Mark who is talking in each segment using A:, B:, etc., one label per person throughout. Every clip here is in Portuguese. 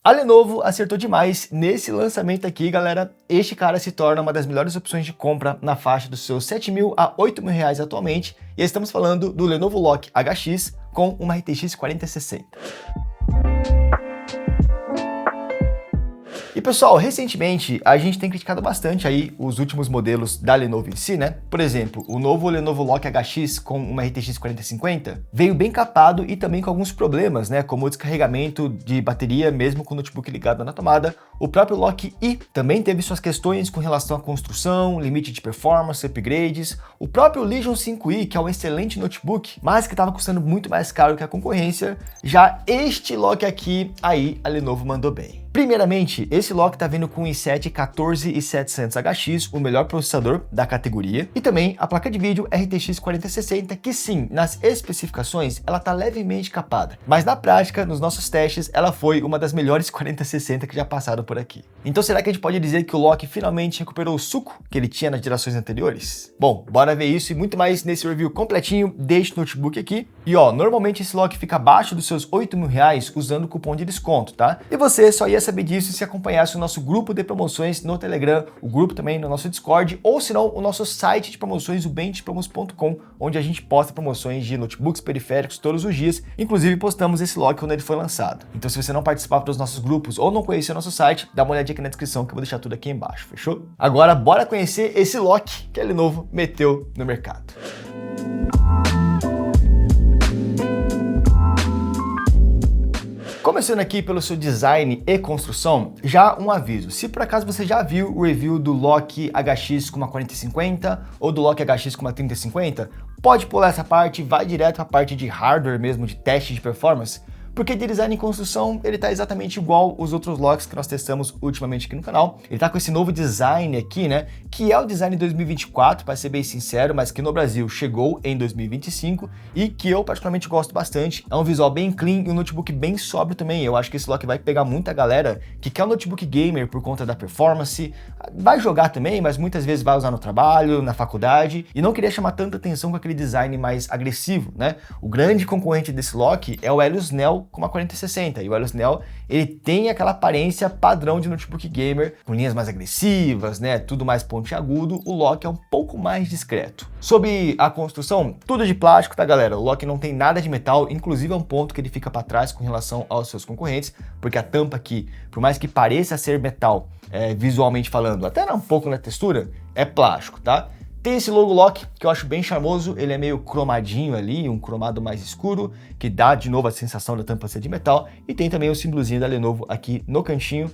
A: A Lenovo acertou demais nesse lançamento aqui, galera. Este cara se torna uma das melhores opções de compra na faixa dos seus R$7.000 a R$8.000 atualmente. E estamos falando do Lenovo Lock HX com uma RTX 4060. E pessoal, recentemente a gente tem criticado bastante aí os últimos modelos da Lenovo em si, né? Por exemplo, o novo Lenovo Lock HX com uma RTX 4050 veio bem capado e também com alguns problemas, né? Como o descarregamento de bateria mesmo com o notebook ligado na tomada. O próprio Lock I também teve suas questões com relação à construção, limite de performance, upgrades. O próprio Legion 5i, que é um excelente notebook, mas que estava custando muito mais caro que a concorrência. Já este Lock aqui, aí a Lenovo mandou bem. Primeiramente, esse Lock tá vindo com o i7 14700HX, o melhor processador da categoria, e também a placa de vídeo RTX 4060, que sim, nas especificações ela tá levemente capada, mas na prática, nos nossos testes, ela foi uma das melhores 4060 que já passaram por aqui. Então será que a gente pode dizer que o Lock finalmente recuperou o suco que ele tinha nas gerações anteriores? Bom, bora ver isso e muito mais nesse review completinho deste notebook aqui. E ó, normalmente esse Lock fica abaixo dos seus R$8.000 usando o cupom de desconto, tá? E você só ia saber disso se acompanhasse o nosso grupo de promoções no Telegram, o grupo também no nosso Discord, ou se não, o nosso site de promoções, o benchpromos.com, onde a gente posta promoções de notebooks, periféricos todos os dias. Inclusive postamos esse Lock quando ele foi lançado. Então se você não participar dos nossos grupos ou não conhecer o nosso site, dá uma olhadinha aqui na descrição que eu vou deixar tudo aqui embaixo, fechou? Agora bora conhecer esse Lock que a Lenovo meteu no mercado. Começando aqui pelo seu design e construção, já um aviso, se por acaso você já viu o review do Lock HX com uma 4050 ou do Lock HX com uma 3050, pode pular essa parte e vai direto para a parte de hardware mesmo, de teste de performance, porque de design e construção ele tá exatamente igual os outros Locks que nós testamos ultimamente aqui no canal. Ele tá com esse novo design aqui, né, que é o design 2024, para ser bem sincero, mas que no Brasil chegou em 2025 e que eu particularmente gosto bastante. É um visual bem clean e um notebook bem sóbrio também. Eu acho que esse Lock vai pegar muita galera que quer um notebook gamer por conta da performance, vai jogar também, mas muitas vezes vai usar no trabalho, na faculdade, e não queria chamar tanta atenção com aquele design mais agressivo, né? O grande concorrente desse Lock é o Helios Neo com uma 4060, e o Helios Neo, ele tem aquela aparência padrão de notebook gamer, com linhas mais agressivas, né, tudo mais pontiagudo. O Lock é um pouco mais discreto. Sobre a construção, tudo de plástico, tá galera? O Lock não tem nada de metal, inclusive é um ponto que ele fica para trás com relação aos seus concorrentes, porque a tampa aqui, por mais que pareça ser metal, visualmente falando, até um pouco na textura, é plástico, tá? Tem esse logo Lock que eu acho bem charmoso, ele é meio cromadinho ali, um cromado mais escuro, que dá de novo a sensação da tampa ser de metal, e tem também o símbolozinho da Lenovo aqui no cantinho,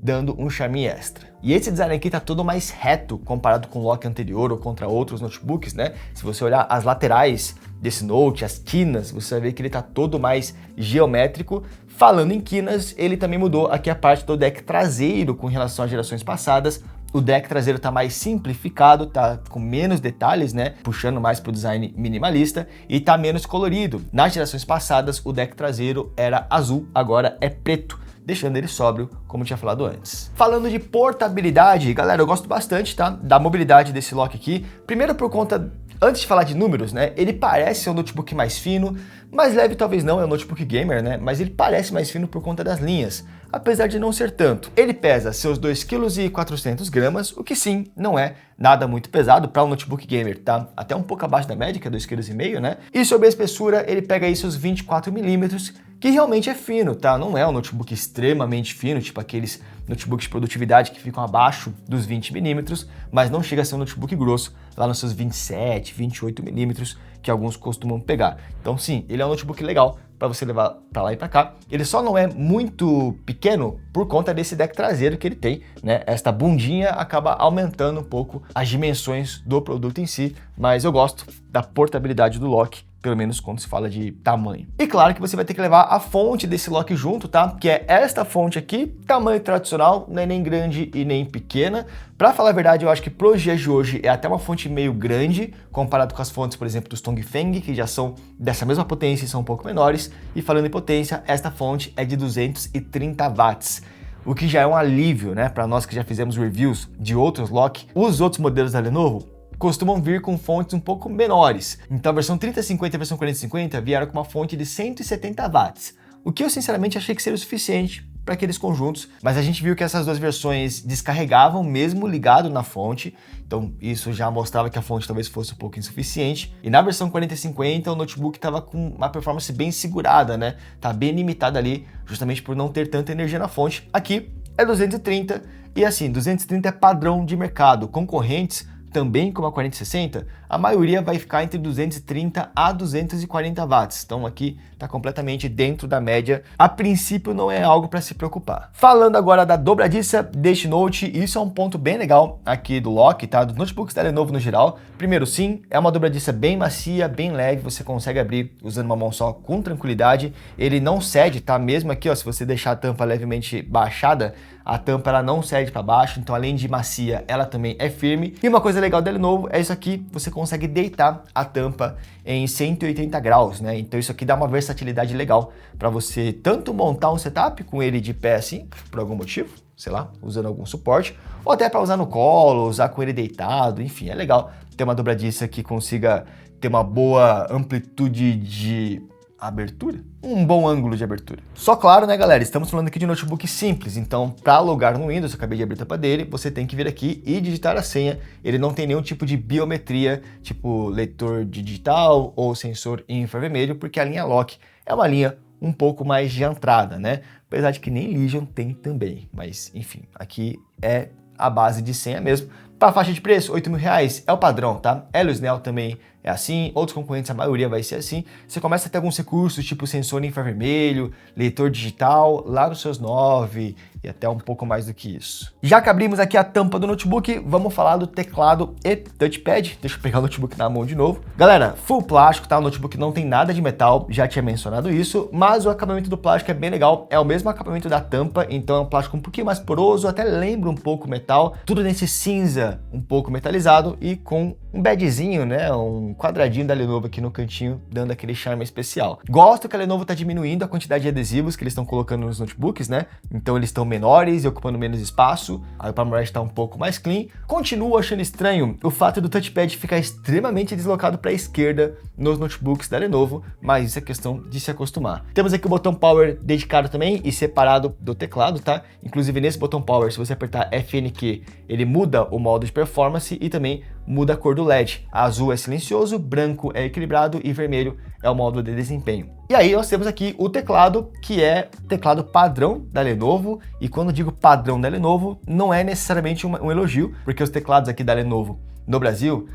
A: dando um charme extra. E esse design aqui tá todo mais reto comparado com o Lock anterior ou contra outros notebooks, né? Se você olhar as laterais desse Note, as quinas, você vai ver que ele tá todo mais geométrico. Falando em quinas, ele também mudou aqui a parte do deck traseiro com relação às gerações passadas. O deck traseiro tá mais simplificado, tá com menos detalhes, né? Puxando mais pro design minimalista e tá menos colorido. Nas gerações passadas, o deck traseiro era azul, agora é preto, deixando ele sóbrio, como eu tinha falado antes. Falando de portabilidade, galera, eu gosto bastante, tá? Da mobilidade desse Lock aqui. Primeiro por conta, antes de falar de números, né? Ele parece ser um notebook mais fino, mais leve talvez não, é um notebook gamer, né? Mas ele parece mais fino por conta das linhas, apesar de não ser tanto. Ele pesa seus 2,4 kg, o que sim, não é nada muito pesado para um notebook gamer, tá? Até um pouco abaixo da média, que é 2,5 kg, né? E sobre a espessura, ele pega aí seus 24 mm, que realmente é fino, tá? Não é um notebook extremamente fino, tipo aqueles notebooks de produtividade que ficam abaixo dos 20 mm, mas não chega a ser um notebook grosso, lá nos seus 27, 28 mm, que alguns costumam pegar. Então sim, ele é um notebook legal para você levar para lá e para cá. Ele só não é muito pequeno por conta desse deck traseiro que ele tem, né? Esta bundinha acaba aumentando um pouco as dimensões do produto em si, mas eu gosto da portabilidade do Lock, pelo menos quando se fala de tamanho. E claro que você vai ter que levar a fonte desse Lock junto, tá? Que é esta fonte aqui, tamanho tradicional, não é nem grande e nem pequena. Pra falar a verdade, eu acho que pros dias de hoje é até uma fonte meio grande, comparado com as fontes, por exemplo, dos Tongfeng, que já são dessa mesma potência e são um pouco menores. E falando em potência, esta fonte é de 230 watts. O que já é um alívio, né? Para nós que já fizemos reviews de outros Lock. Os outros modelos da Lenovo costumam vir com fontes um pouco menores. Então a versão 3050 e a versão 4050 vieram com uma fonte de 170 watts, o que eu sinceramente achei que seria o suficiente para aqueles conjuntos, mas a gente viu que essas duas versões descarregavam mesmo ligado na fonte, então isso já mostrava que a fonte talvez fosse um pouco insuficiente. E na versão 4050 o notebook estava com uma performance bem segurada, né? Tá bem limitada ali, justamente por não ter tanta energia na fonte. Aqui é 230 e assim, 230 é padrão de mercado. Concorrentes também como a 4060, a maioria vai ficar entre 230 a 240 watts. Então aqui está completamente dentro da média. A princípio não é algo para se preocupar. Falando agora da dobradiça deste Note, isso é um ponto bem legal aqui do Lock, tá? Dos notebooks da Lenovo no geral. Primeiro, sim, é uma dobradiça bem macia, bem leve, você consegue abrir usando uma mão só com tranquilidade. Ele não cede, tá? Mesmo aqui, ó, se você deixar a tampa levemente baixada, a tampa ela não cede para baixo, então além de macia, ela também é firme. E uma coisa legal da Lenovo é isso aqui, você consegue deitar a tampa em 180 graus, né? Então isso aqui dá uma versatilidade legal para você tanto montar um setup com ele de pé assim, por algum motivo, sei lá, usando algum suporte, ou até para usar no colo, usar com ele deitado, enfim, é legal ter uma dobradiça que consiga ter uma boa amplitude de abertura, um bom ângulo de abertura. Só claro, né, galera, estamos falando aqui de notebook simples, então para logar no Windows, eu acabei de abrir a tampa dele, você tem que vir aqui e digitar a senha. Ele não tem nenhum tipo de biometria, tipo leitor digital ou sensor infravermelho, porque a linha Lock é uma linha um pouco mais de entrada, né? Apesar de que nem Legion tem também, mas enfim, aqui é a base de senha mesmo. Para a faixa de preço, R$8.000 é o padrão, tá? Helios Neo também é assim, outros concorrentes, a maioria vai ser assim. Você começa a ter alguns recursos, tipo sensor infravermelho, leitor digital, lá nos seus 9 e até um pouco mais do que isso. Já que abrimos aqui a tampa do notebook, vamos falar do teclado e touchpad. Deixa eu pegar o notebook na mão de novo. Galera, full plástico, tá? O notebook não tem nada de metal, já tinha mencionado isso, mas o acabamento do plástico é bem legal, é o mesmo acabamento da tampa, então é um plástico um pouquinho mais poroso, até lembra um pouco metal, tudo nesse cinza um pouco metalizado e com um badgezinho, né? Um quadradinho da Lenovo aqui no cantinho, dando aquele charme especial. Gosto que a Lenovo tá diminuindo a quantidade de adesivos que eles estão colocando nos notebooks, né? Então eles estão menores e ocupando menos espaço. Aí o palm rest tá um pouco mais clean. Continuo achando estranho o fato do touchpad ficar extremamente deslocado para a esquerda nos notebooks da Lenovo, mas isso é questão de se acostumar. Temos aqui o botão power dedicado também e separado do teclado, tá? Inclusive nesse botão power, se você apertar FNQ, ele muda o modo de performance e também muda a cor do LED. Azul é silencioso, branco é equilibrado e vermelho é o modo de desempenho. E aí nós temos aqui o teclado, que é teclado padrão da Lenovo, e quando digo padrão da Lenovo, não é necessariamente um elogio, porque os teclados aqui da Lenovo no Brasil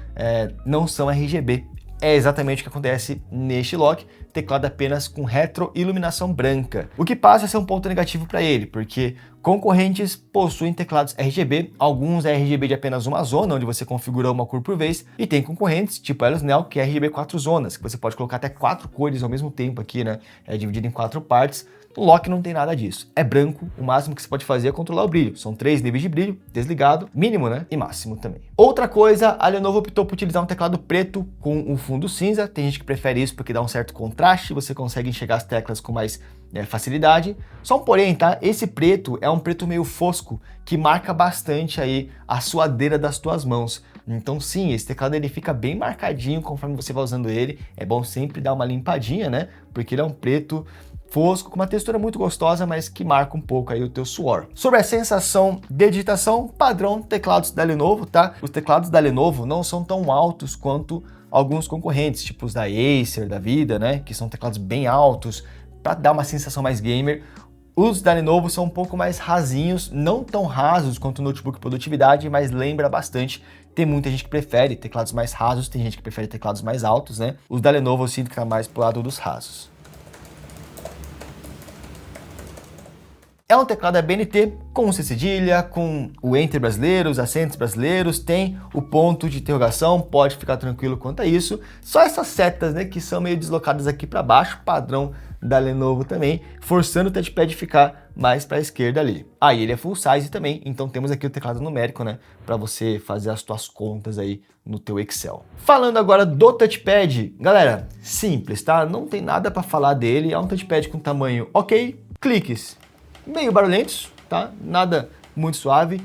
A: não são RGB. É exatamente o que acontece neste Lock, teclado apenas com retroiluminação branca, o que passa a ser um ponto negativo para ele, porque concorrentes possuem teclados RGB, alguns é RGB de apenas uma zona, onde você configura uma cor por vez, e tem concorrentes, tipo a Helios Neo, que é RGB 4 zonas, que você pode colocar até 4 cores ao mesmo tempo aqui, né? É dividido em 4 partes. O Lock não tem nada disso. É branco, o máximo que você pode fazer é controlar o brilho. São 3 níveis de brilho, desligado, mínimo, né? E máximo também. Outra coisa, a Lenovo optou por utilizar um teclado preto com um fundo cinza. Tem gente que prefere isso porque dá um certo contraste, você consegue enxergar as teclas com mais facilidade. Só um porém, tá? Esse preto é um preto meio fosco, que marca bastante aí a suadeira das tuas mãos. Então sim, esse teclado ele fica bem marcadinho conforme você vai usando ele. É bom sempre dar uma limpadinha, né? Porque ele é um preto fosco, com uma textura muito gostosa, mas que marca um pouco aí o teu suor. Sobre a sensação de digitação, padrão teclados da Lenovo, tá? Os teclados da Lenovo não são tão altos quanto alguns concorrentes, tipo os da Acer, da vida, né? Que são teclados bem altos, para dar uma sensação mais gamer. Os da Lenovo são um pouco mais rasinhos, não tão rasos quanto o notebook produtividade, mas lembra bastante. Tem muita gente que prefere teclados mais rasos, tem gente que prefere teclados mais altos, né? Os da Lenovo eu sinto que tá mais pro lado dos rasos. É um teclado ABNT com C cedilha, com o Enter brasileiro, os acentos brasileiros, tem o ponto de interrogação, pode ficar tranquilo quanto a isso. Só essas setas, né, que são meio deslocadas aqui para baixo, padrão da Lenovo também, forçando o touchpad a ficar mais para a esquerda ali. Aí ele é full size também, então temos aqui o teclado numérico, né, para você fazer as tuas contas aí no teu Excel. Falando agora do touchpad, galera, simples, tá? Não tem nada para falar dele, é um touchpad com tamanho ok, cliques meio barulhentos, tá? Nada muito suave.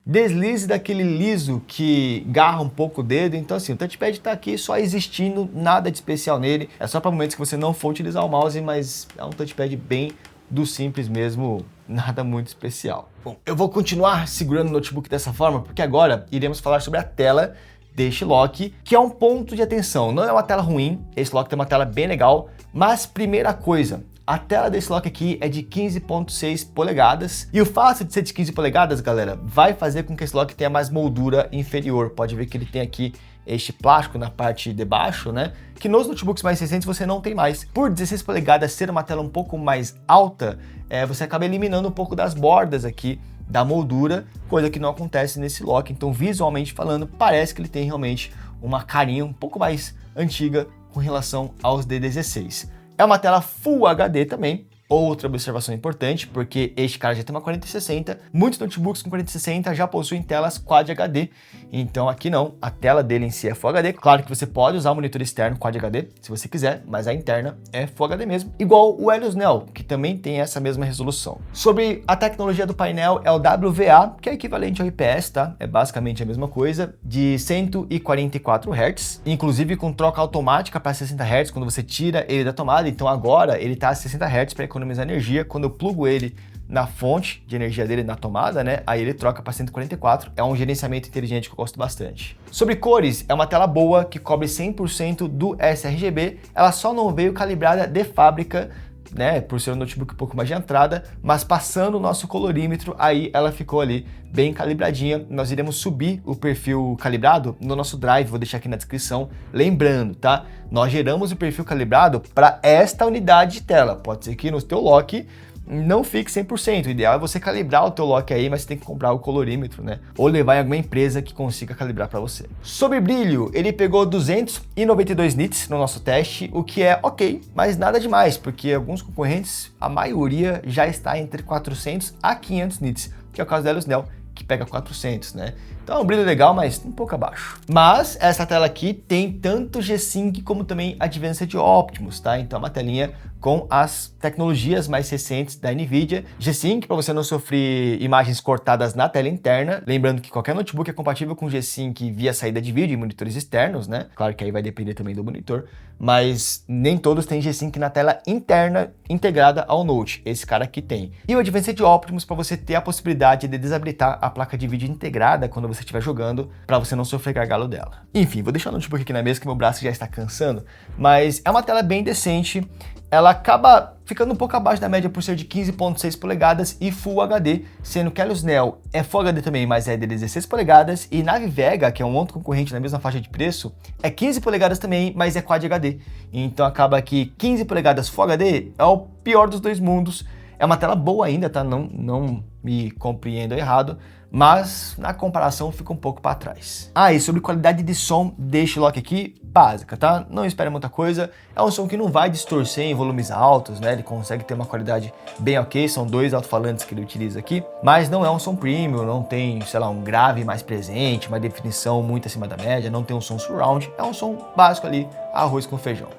A: deslize daquele liso que garra um pouco o dedo. Então assim, o touchpad está aqui só existindo, nada de especial nele. É só para momentos que você não for utilizar o mouse, mas é um touchpad bem do simples mesmo, nada muito especial. Bom, eu vou continuar segurando o notebook dessa forma, porque agora iremos falar sobre a tela deste lock, que é um ponto de atenção. Não é uma tela ruim, esse lock tem uma tela bem legal, mas primeira coisa, a tela desse lock aqui é de 15.6 polegadas, e o fato de ser de 15 polegadas, galera, vai fazer com que esse lock tenha mais moldura inferior. Pode ver que ele tem aqui este plástico na parte de baixo, né? Que nos notebooks mais recentes você não tem mais. Por 16 polegadas ser uma tela um pouco mais alta, você acaba eliminando um pouco das bordas aqui da moldura, coisa que não acontece nesse lock. Então, visualmente falando, parece que ele tem realmente uma carinha um pouco mais antiga com relação aos D16. É uma tela Full HD também. Outra observação importante, porque este cara já tem uma 4060, muitos notebooks com 4060 já possuem telas Quad HD, então aqui não, a tela dele em si é Full HD. Claro que você pode usar o monitor externo Quad HD, se você quiser, mas a interna é Full HD mesmo, igual o Helios Neo, que também tem essa mesma resolução. Sobre a tecnologia do painel, é o WVA, que é equivalente ao IPS, tá? É basicamente a mesma coisa, de 144 Hz, inclusive com troca automática para 60 Hz quando você tira ele da tomada, então agora ele tá a 60 Hz para economizar energia. Quando eu plugo ele na fonte de energia dele, na tomada, né, aí ele troca para 144. É um gerenciamento inteligente que eu gosto bastante. Sobre cores, é uma tela boa que cobre 100% do sRGB. Ela só não veio calibrada de fábrica, né, por ser um notebook um pouco mais de entrada, mas passando o nosso colorímetro, aí ela ficou ali bem calibradinha. Nós iremos subir o perfil calibrado no nosso drive, vou deixar aqui na descrição. Lembrando, tá? Nós geramos o perfil calibrado para esta unidade de tela. Pode ser que no teu lock não fique 100%. O ideal é você calibrar o teu lock aí, mas você tem que comprar o colorímetro, né? Ou levar em alguma empresa que consiga calibrar para você. Sobre brilho, ele pegou 292 nits no nosso teste, o que é ok, mas nada demais, porque alguns concorrentes, a maioria já está entre 400 a 500 nits, que é o caso da Helios Neo, que pega 400, né? Então é um brilho legal, mas um pouco abaixo. Mas essa tela aqui tem tanto G-Sync como também Advanced Optimus, tá? Então é uma telinha com as tecnologias mais recentes da NVIDIA. G-Sync para você não sofrer imagens cortadas na tela interna. Lembrando que qualquer notebook é compatível com G-Sync via saída de vídeo e monitores externos, né? Claro que aí vai depender também do monitor, mas nem todos têm G-Sync na tela interna integrada ao Note. Esse cara aqui tem. E o Advanced Optimus para você ter a possibilidade de desabilitar a placa de vídeo integrada quando você estiver jogando, para você não sofrer gargalo dela. Enfim, vou deixar o notebook aqui na mesa que meu braço já está cansando, mas é uma tela bem decente. Ela acaba ficando um pouco abaixo da média por ser de 15.6 polegadas e Full HD, sendo que a Helios Neo é Full HD também, mas é de 16 polegadas, e Nave Vega, que é um outro concorrente na mesma faixa de preço, é 15 polegadas também, mas é Quad HD. Então acaba que 15 polegadas Full HD é o pior dos dois mundos. É uma tela boa ainda, tá? Não me compreendo errado, mas na comparação fica um pouco para trás. E sobre qualidade de som deste lock aqui, básica, tá? Não espere muita coisa. É um som que não vai distorcer em volumes altos, né? Ele consegue ter uma qualidade bem ok, são dois alto-falantes que ele utiliza aqui, mas não é um som premium, não tem, sei lá, um grave mais presente, uma definição muito acima da média, não tem um som surround, é um som básico ali, arroz com feijão.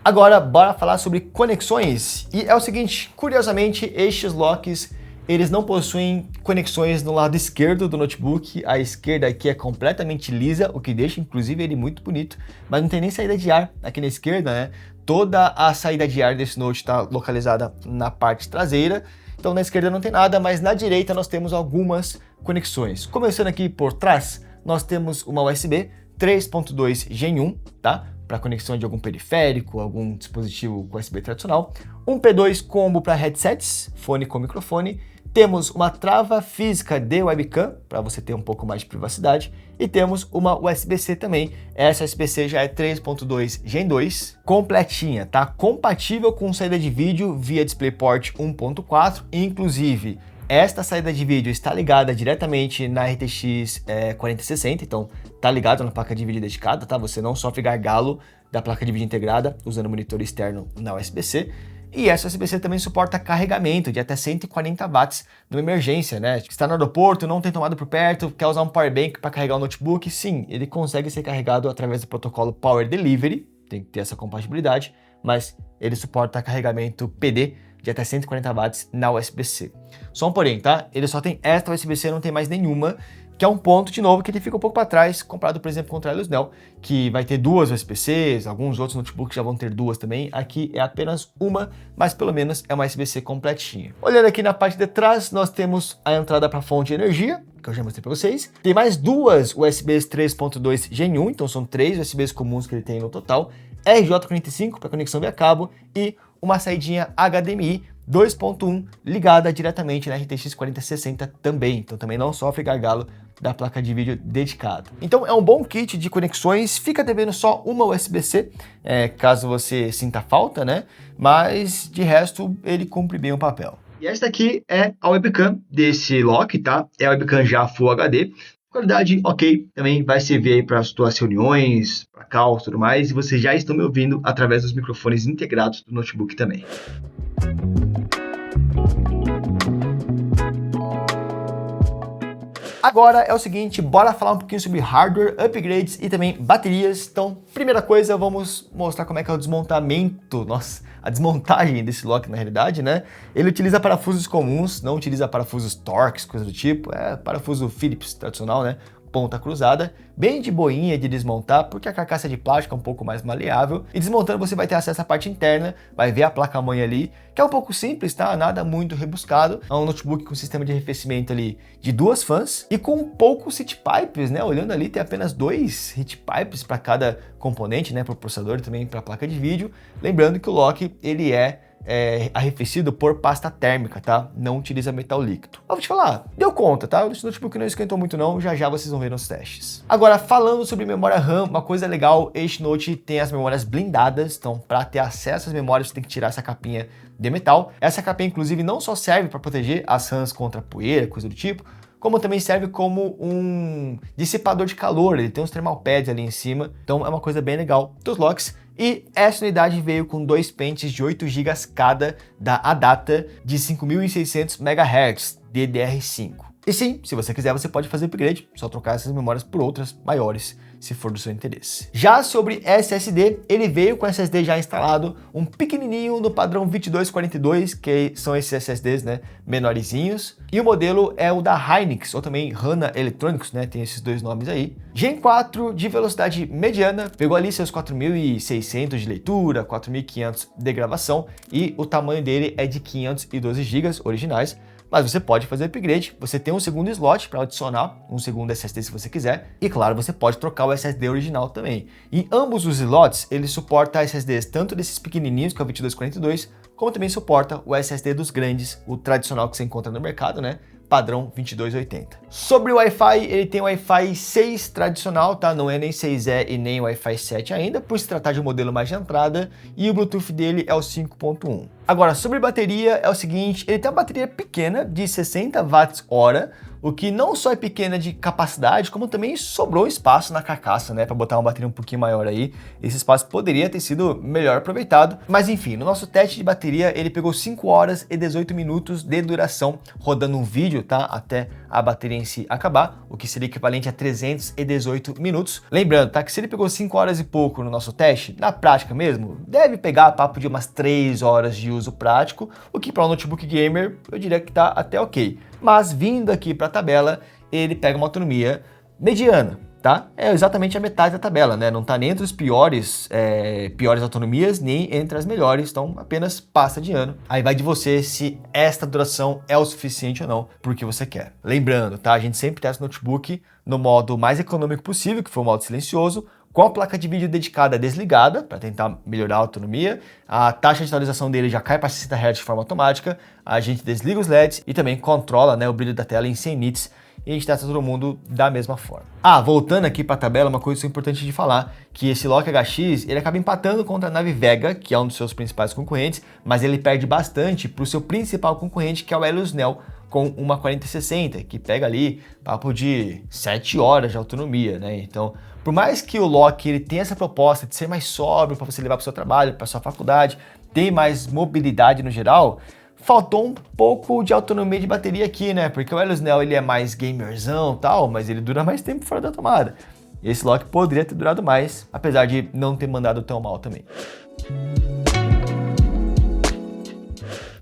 A: Agora, bora falar sobre conexões. E é o seguinte, curiosamente, estes locks, eles não possuem conexões no lado esquerdo do notebook. A esquerda aqui é completamente lisa, o que deixa, inclusive, ele muito bonito. Mas não tem nem saída de ar aqui na esquerda, né? Toda a saída de ar desse Note está localizada na parte traseira. Então, na esquerda não tem nada, mas na direita nós temos algumas conexões. Começando aqui por trás, nós temos uma USB 3.2 Gen 1, tá? Para conexão de algum periférico, algum dispositivo USB tradicional, um P2 combo para headsets, fone com microfone, temos uma trava física de webcam, para você ter um pouco mais de privacidade, e temos uma USB-C também. Essa USB-C já é 3.2 Gen 2, completinha, tá? Compatível com saída de vídeo via DisplayPort 1.4, inclusive esta saída de vídeo está ligada diretamente na RTX 4060, então tá ligado na placa de vídeo dedicada, tá? Você não sofre gargalo da placa de vídeo integrada usando monitor externo na USB-C. E essa USB-C também suporta carregamento de até 140 watts numa emergência, né? Está no aeroporto, não tem tomada por perto, quer usar um power bank para carregar o notebook? Sim, ele consegue ser carregado através do protocolo Power Delivery, tem que ter essa compatibilidade, mas ele suporta carregamento PD de até 140 watts na USB-C. Só um porém, tá? Ele só tem esta USB-C, não tem mais nenhuma, que é um ponto, de novo, que ele fica um pouco para trás, comparado, por exemplo, com o Trailus Neo, que vai ter duas USB-Cs, alguns outros notebooks já vão ter duas também. Aqui é apenas uma, mas pelo menos é uma USB-C completinha. Olhando aqui na parte de trás, nós temos a entrada para fonte de energia, que eu já mostrei para vocês. Tem mais duas USBs 3.2 Gen 1, então são 3 USBs comuns que ele tem no total. RJ45 para conexão via cabo e uma saidinha HDMI 2.1 ligada diretamente na RTX 4060 também, então também não sofre gargalo da placa de vídeo dedicada. Então é um bom kit de conexões, fica devendo só uma USB-C, caso você sinta falta, né? Mas de resto ele cumpre bem o papel. E esta aqui é a webcam desse lock, tá? É a webcam já Full HD. Qualidade ok, também vai servir aí para as tuas reuniões, para calls e tudo mais, e vocês já estão me ouvindo através dos microfones integrados do notebook também. Agora é o seguinte, bora falar um pouquinho sobre hardware, upgrades e também baterias. Então, primeira coisa, vamos mostrar como é que é o desmontamento, a desmontagem desse lock na realidade, né? Ele utiliza parafusos comuns, não utiliza parafusos Torx, coisa do tipo, é parafuso Phillips tradicional, né? Ponta cruzada, bem de boinha de desmontar, porque a carcaça de plástico é um pouco mais maleável, e desmontando você vai ter acesso à parte interna, vai ver a placa-mãe ali, que é um pouco simples, tá? Nada muito rebuscado, é um notebook com sistema de arrefecimento ali de 2 fãs, e com poucos heat pipes, né? Olhando ali, tem apenas 2 heat pipes para cada componente, né? Para o processador e também para a placa de vídeo, lembrando que o lock, ele é arrefecido por pasta térmica, tá? Não utiliza metal líquido. Eu vou te falar, deu conta, tá? O notebook não esquentou muito não, já vocês vão ver nos testes. Agora, falando sobre memória RAM, uma coisa legal, este Note tem as memórias blindadas, então para ter acesso às memórias você tem que tirar essa capinha de metal. Essa capinha, inclusive, não só serve para proteger as RAMs contra poeira, coisa do tipo, como também serve como um dissipador de calor, ele tem uns thermal pads ali em cima, então é uma coisa bem legal dos locks. E essa unidade veio com 2 pentes de 8 GB cada da Adata de 5.600 MHz DDR5. E sim, se você quiser, você pode fazer upgrade, só trocar essas memórias por outras maiores, se for do seu interesse. Já sobre SSD, ele veio com SSD já instalado, um pequenininho no padrão 2242, que são esses SSDs, né, menorzinhos. E o modelo é o da Hynix, ou também HANA Electronics, né, tem esses dois nomes aí. Gen 4 de velocidade mediana, pegou ali seus 4.600 de leitura, 4.500 de gravação, e o tamanho dele é de 512 GB originais. Mas você pode fazer upgrade, você tem um segundo slot para adicionar um segundo SSD se você quiser, e claro, você pode trocar o SSD original também. Em ambos os slots, ele suporta SSDs tanto desses pequenininhos, que é o 2242, como também suporta o SSD dos grandes, o tradicional que você encontra no mercado, né? Padrão 2280. Sobre o Wi-Fi, ele tem o Wi-Fi 6 tradicional, tá? Não é nem 6E e nem o Wi-Fi 7 ainda, por se tratar de um modelo mais de entrada, e o Bluetooth dele é o 5.1. Agora, sobre bateria, é o seguinte, ele tem uma bateria pequena de 60 Wh, o que não só é pequena de capacidade, como também sobrou espaço na carcaça, né, para botar uma bateria um pouquinho maior aí. Esse espaço poderia ter sido melhor aproveitado, mas enfim, no nosso teste de bateria, ele pegou 5 horas e 18 minutos de duração rodando um vídeo, tá, até a bateria em si acabar, o que seria equivalente a 318 minutos. Lembrando, tá, que se ele pegou 5 horas e pouco no nosso teste, na prática mesmo, deve pegar papo de umas 3 horas de uso prático, o que para um notebook gamer, eu diria que tá até ok. Mas vindo aqui para a tabela, ele pega uma autonomia mediana, tá? É exatamente a metade da tabela, né? Não tá nem entre os piores autonomias, nem entre as melhores, então apenas passa de ano. Aí vai de você se esta duração é o suficiente ou não pro que você quer. Lembrando, tá? A gente sempre testa o notebook no modo mais econômico possível, que foi o modo silencioso, com a placa de vídeo dedicada desligada, para tentar melhorar a autonomia. A taxa de atualização dele já cai para 60 Hz de forma automática. A gente desliga os LEDs e também controla, né, o brilho da tela em 100 nits. E a gente testa todo mundo da mesma forma. Voltando aqui para a tabela, uma coisa importante de falar, que esse Lock HX, ele acaba empatando contra a nave Vega, que é um dos seus principais concorrentes, mas ele perde bastante para o seu principal concorrente, que é o Helios Neo, com uma 4060, que pega ali papo de 7 horas de autonomia, né? Então, por mais que o Lock ele tenha essa proposta de ser mais sóbrio para você levar para o seu trabalho, para sua faculdade, ter mais mobilidade no geral, faltou um pouco de autonomia de bateria aqui, né? Porque o Helios Neo ele é mais gamerzão e tal, mas ele dura mais tempo fora da tomada. Esse Lock poderia ter durado mais, apesar de não ter mandado tão mal também.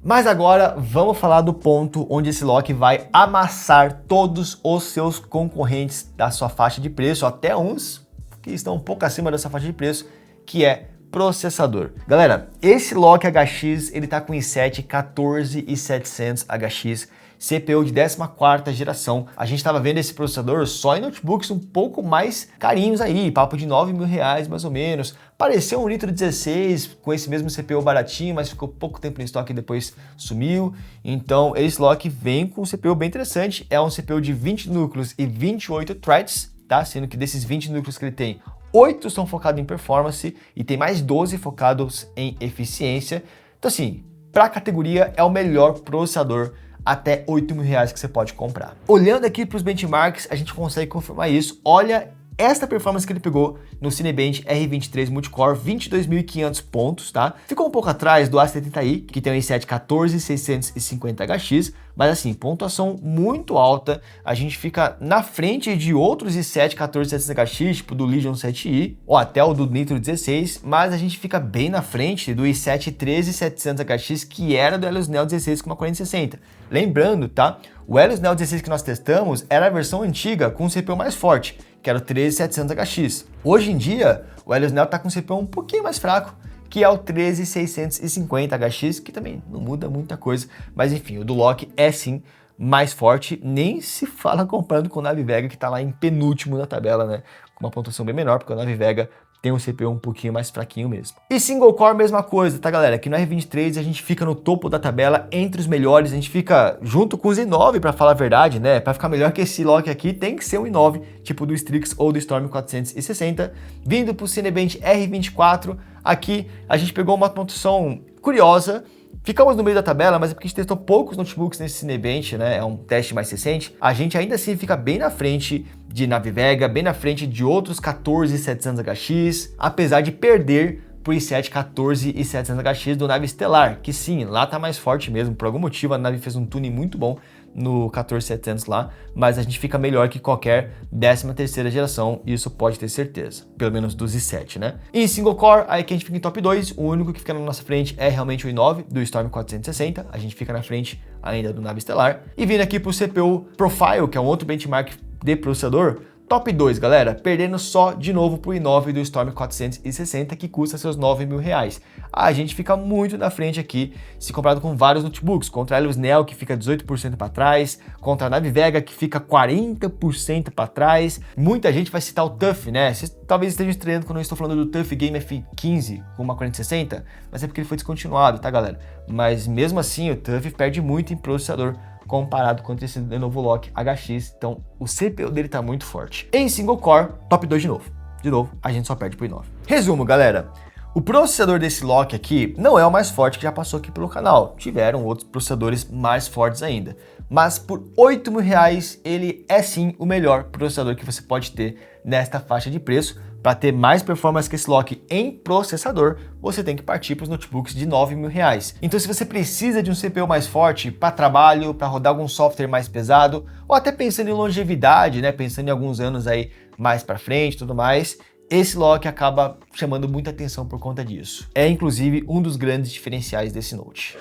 A: Mas agora vamos falar do ponto onde esse lock vai amassar todos os seus concorrentes da sua faixa de preço, até uns que estão um pouco acima dessa faixa de preço, que é processador. Galera, esse lock HX, ele tá com i7 14700 HX, CPU de 14ª geração. A gente estava vendo esse processador só em notebooks um pouco mais carinhos aí, papo de R$ 9.000 mais ou menos. Pareceu um Nitro 16 com esse mesmo CPU baratinho, mas ficou pouco tempo no estoque e depois sumiu. Então esse lock vem com um CPU bem interessante, é um CPU de 20 núcleos e 28 threads, tá? Sendo que desses 20 núcleos que ele tem, 8 são focados em performance e tem mais 12 focados em eficiência. Então assim, para a categoria é o melhor processador até R$ 8.000 que você pode comprar. Olhando aqui para os benchmarks, a gente consegue confirmar isso. Olha esta performance que ele pegou no Cinebench R23 Multicore, 22.500 pontos, tá? Ficou um pouco atrás do A70i, que tem um i7 14650HX, mas assim, pontuação muito alta. A gente fica na frente de outros i7 14700HX, tipo do Legion 7i, ou até o do Nitro 16, mas a gente fica bem na frente do i7 13700HX, que era do Helios Neo 16 com uma 4060. Lembrando, tá? O Helios Neo 16 que nós testamos era a versão antiga com um CPU mais forte, que era o 13700HX. Hoje em dia, o Helios Neo está com um CPU um pouquinho mais fraco, que é o 13650HX, que também não muda muita coisa, mas enfim, o do lock é sim mais forte, nem se fala comparando com o Navi Vega, que está lá em penúltimo na tabela, né? Com uma pontuação bem menor, porque o Navi Vega tem um CPU um pouquinho mais fraquinho mesmo. E single core, mesma coisa, tá galera? Aqui no R23 a gente fica no topo da tabela, entre os melhores, a gente fica junto com os i9, pra falar a verdade, né? Pra ficar melhor que esse lock aqui, tem que ser um i9, tipo do Strix ou do Storm 460. Vindo pro Cinebench R24, aqui a gente pegou uma pontuação curiosa. Ficamos no meio da tabela, mas é porque a gente testou poucos notebooks nesse Cinebench, né? É um teste mais recente. A gente ainda assim fica bem na frente de Navi Vega, bem na frente de outros 14700HX, apesar de perder pro i7 14700HX do Navi Stellar, que sim, lá tá mais forte mesmo. Por algum motivo a Navi fez um tuning muito bom no 14700 lá, mas a gente fica melhor que qualquer 13ª geração, isso pode ter certeza, pelo menos dos i7, né? E em single core, aí que a gente fica em top 2, o único que fica na nossa frente é realmente o i9 do Storm 460, a gente fica na frente ainda do Navi Stellar. E vindo aqui pro CPU Profile, que é um outro benchmark de processador, top 2, galera, perdendo só de novo pro i9 do Storm 460, que custa seus R$ 9.000. A gente fica muito na frente aqui, se comparado com vários notebooks, contra a Helios Neo, que fica 18% para trás, contra a Navi Vega, que fica 40% para trás. Muita gente vai citar o TUF, né? Vocês talvez estejam estranhando quando eu estou falando do TUF Game F15 com uma 4060, mas é porque ele foi descontinuado, tá, galera? Mas mesmo assim, o TUF perde muito em processador comparado com esse Lenovo Lock HX, então o CPU dele tá muito forte. Em single core, top 2 de novo. De novo, a gente só perde pro i9. Resumo, galera. O processador desse lock aqui não é o mais forte que já passou aqui pelo canal. Tiveram outros processadores mais fortes ainda. Mas por R$ 8.000, ele é sim o melhor processador que você pode ter nesta faixa de preço. Para ter mais performance que esse lock em processador, você tem que partir para os notebooks de R$ 9.000. Então se você precisa de um CPU mais forte para trabalho, para rodar algum software mais pesado, ou até pensando em longevidade, né, pensando em alguns anos aí mais para frente e tudo mais, esse lock acaba chamando muita atenção por conta disso. É inclusive um dos grandes diferenciais desse Note.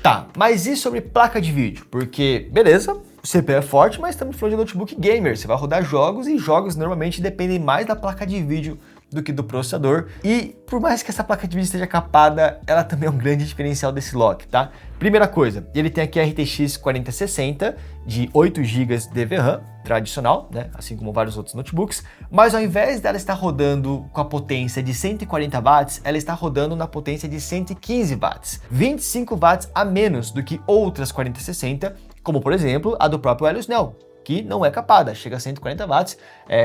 A: Tá, mas e sobre placa de vídeo? Porque, beleza, o CPU é forte, mas estamos falando de notebook gamer. Você vai rodar jogos e jogos normalmente dependem mais da placa de vídeo do que do processador. E por mais que essa placa de vídeo esteja capada, ela também é um grande diferencial desse lock, tá? Primeira coisa, ele tem aqui a RTX 4060 de 8 GB de VRAM, tradicional, né? Assim como vários outros notebooks, mas ao invés dela estar rodando com a potência de 140 watts, ela está rodando na potência de 115 watts, 25 watts a menos do que outras 4060, como por exemplo a do próprio Helios Neo, que não é capada, chega a 140 watts,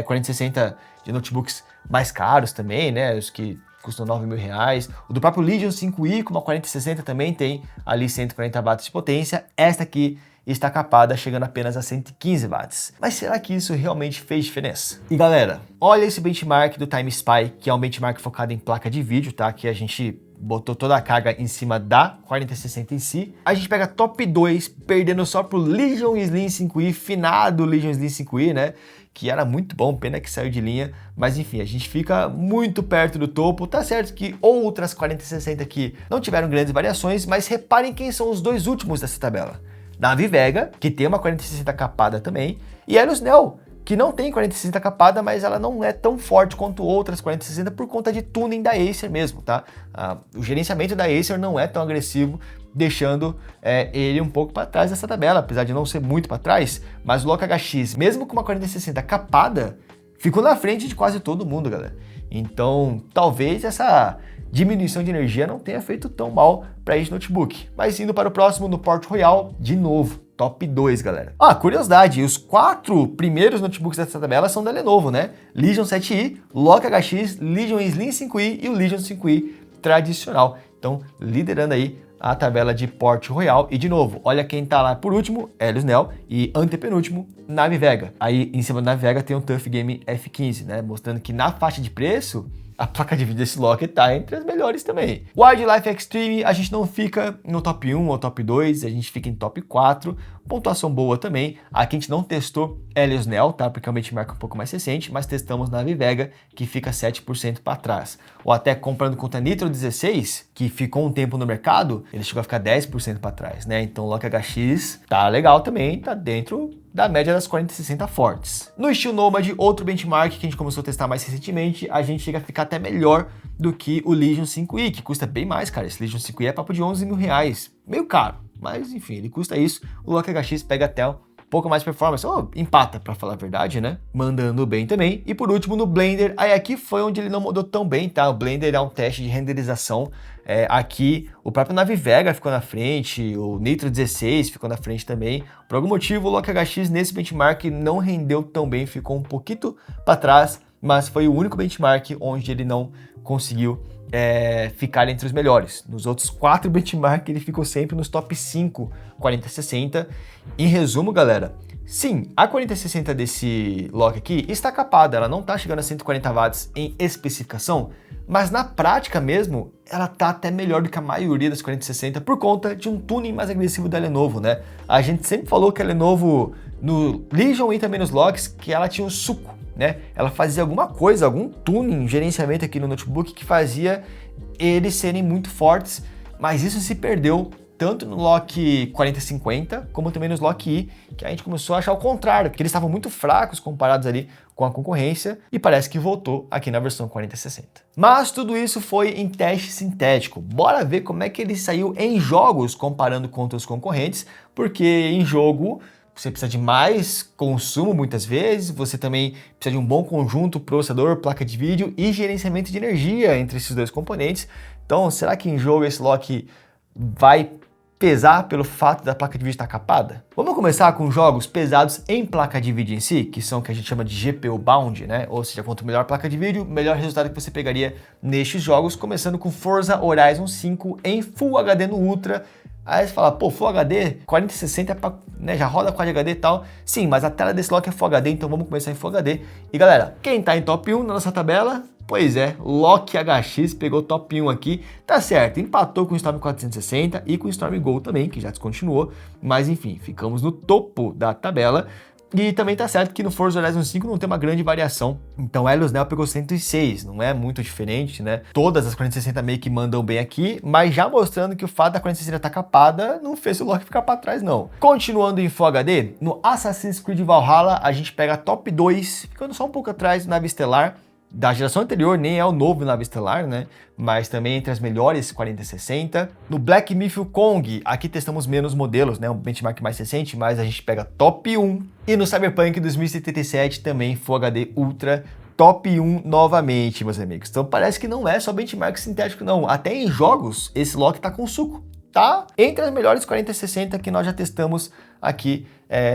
A: 4060 de notebooks mais caros também, né, os que custam R$ 9.000. O do próprio Legion 5i com uma 4060 também tem ali 140 watts de potência. Esta aqui está capada, chegando apenas a 115 watts. Mas será que isso realmente fez diferença? E galera, olha esse benchmark do Time Spy, que é um benchmark focado em placa de vídeo, tá? Que a gente botou toda a carga em cima da 4060 em si. A gente pega top 2, perdendo só pro Legion Slim 5i, finado Legion Slim 5i, né? que era muito bom, pena que saiu de linha, mas enfim, a gente fica muito perto do topo. Tá certo que outras 4060 aqui não tiveram grandes variações, mas reparem quem são os dois últimos dessa tabela. Nave Vega, que tem uma 4060 capada também, e Helios Neo, que não tem 4060 capada, mas ela não é tão forte quanto outras 4060 por conta de tuning da Acer mesmo, tá? O gerenciamento da Acer não é tão agressivo, deixando ele um pouco para trás dessa tabela, apesar de não ser muito para trás, mas o Loki HX, mesmo com uma 4060 capada, ficou na frente de quase todo mundo, galera. Então, talvez essa diminuição de energia não tenha feito tão mal para esse notebook. Mas indo para o próximo, no Port Royal, de novo, top 2, galera. Curiosidade, os 4 primeiros notebooks dessa tabela são da Lenovo, né? Legion 7i, Loki HX, Legion Slim 5i e o Legion 5i tradicional. Então, liderando aí a tabela de Port Royal. E de novo, olha quem tá lá por último, Helios Neo, e antepenúltimo, Nave Vega. Aí em cima da Nave Vega tem um TUF Game F15, né? Mostrando que na faixa de preço, a placa de vídeo desse Loki tá entre as melhores também. Wildlife Extreme, a gente não fica no top 1 ou top 2, a gente fica em top 4. Pontuação boa também. Aqui a gente não testou Helios Neo, tá? Porque é um benchmark um pouco mais recente, mas testamos Nave Vega, que fica 7% para trás. Ou até comprando contra Nitro 16, que ficou um tempo no mercado, ele chegou a ficar 10% para trás, né? Então o Loki HX tá legal também, tá dentro da média das 4060 fortes. No Steel Nomad, outro benchmark que a gente começou a testar mais recentemente, a gente chega a ficar até melhor do que o Legion 5i, que custa bem mais, cara. Esse Legion 5i é papo de 11 mil reais. Meio caro, mas enfim, ele custa isso. O Loki HX pega até um pouco mais performance, ou empata, pra falar a verdade, né? Mandando bem também. E por último, no Blender, aí aqui foi onde ele não mandou tão bem, tá? O Blender é um teste de renderização. Aqui, o próprio Nave Vega ficou na frente, o Nitro 16 ficou na frente também. Por algum motivo, o Loki HX nesse benchmark não rendeu tão bem, ficou um pouquinho para trás, mas foi o único benchmark onde ele não conseguiu ficar entre os melhores. Nos outros 4 benchmarks, ele ficou sempre nos top 5 4060. Em resumo, galera, sim, a 4060 desse Loki aqui está capada, ela não está chegando a 140 watts em especificação, mas na prática mesmo, ela tá até melhor do que a maioria das 4060 por conta de um tuning mais agressivo da Lenovo, né? A gente sempre falou que a Lenovo, no Legion e também nos Lokis, que ela tinha um suco, né? Ela fazia alguma coisa, algum tuning, gerenciamento aqui no notebook que fazia eles serem muito fortes, mas isso se perdeu tanto no Loki 4050 como também nos Loki I, que a gente começou a achar o contrário, que eles estavam muito fracos comparados ali com a concorrência e parece que voltou aqui na versão 4060. Mas tudo isso foi em teste sintético. Bora ver como é que ele saiu em jogos comparando contra os concorrentes, porque em jogo você precisa de mais consumo muitas vezes, você também precisa de um bom conjunto, processador, placa de vídeo e gerenciamento de energia entre esses dois componentes. Então, será que em jogo esse Loki vai pesar pelo fato da placa de vídeo estar capada? Vamos começar com jogos pesados em placa de vídeo em si, que são o que a gente chama de GPU Bound, né? Ou seja, quanto melhor a placa de vídeo, melhor resultado que você pegaria nestes jogos, começando com Forza Horizon 5 em Full HD no Ultra. Aí você fala, pô, Full HD, 4060 né, já roda Quad HD e tal. Sim, mas a tela desse Loki é Full HD, então vamos começar em Full HD. E galera, quem tá em top 1 na nossa tabela? Pois é, Loki HX pegou top 1 aqui, tá certo, empatou com o Storm 460 e com o Storm Go também, que já descontinuou, mas enfim, ficamos no topo da tabela. E também tá certo que no Forza Horizon 5 não tem uma grande variação, então o Helios Neo pegou 106, não é muito diferente, né? Todas as 4060 meio que mandam bem aqui, mas já mostrando que o fato da 4060 estar capada não fez o Loki ficar para trás não. Continuando em Full HD, no Assassin's Creed Valhalla a gente pega top 2, ficando só um pouco atrás do Nave Estelar, da geração anterior, nem é o novo Nave Estelar, né? Mas também entre as melhores 4060. No Black Myth Kong, aqui testamos menos modelos, né? Um benchmark mais recente, mas a gente pega top 1. E no Cyberpunk 2077 também Full HD Ultra, top 1 novamente, meus amigos. Então parece que não é só benchmark sintético, não. Até em jogos, esse Loki tá com suco. Tá entre as melhores 4060 que nós já testamos aqui